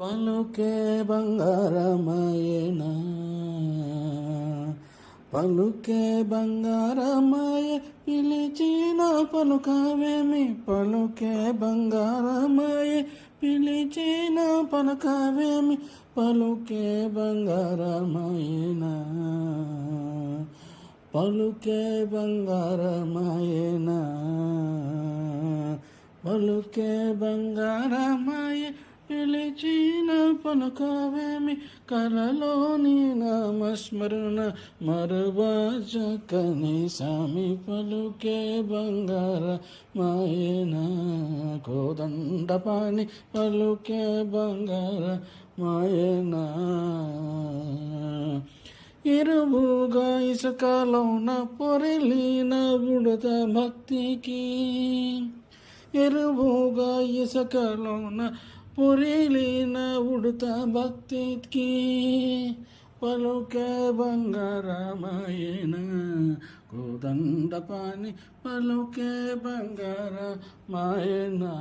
పలుకే బంగారమాయేనా, పలుకే బంగారమాయే, పిలిచిన పలుకవేమి. పలుకే బంగారమాయే, పిలిచిన పలుకవేమి. పలుకే బంగారమాయేనా, పలుకే బంగారమాయేనా, పలుకే బంగారమాయే, పిలిచిన పలుకవేమి. కలలోని నామస్మరణ మరువచక్కని సామి. పలుకే బంగారమాయేనా, కోదండపాణి. పలుకే బంగారమాయేనా, ఎరువుగా ఇసుకలోన పొరలిన ఉడత భక్తికి. ఎరువుగా ఇసుకలోన పొరలిన ఉడత భక్తికి. పలుకే బంగారమాయేనా, కోదండపాణి. పలుకే బంగారమాయేనా.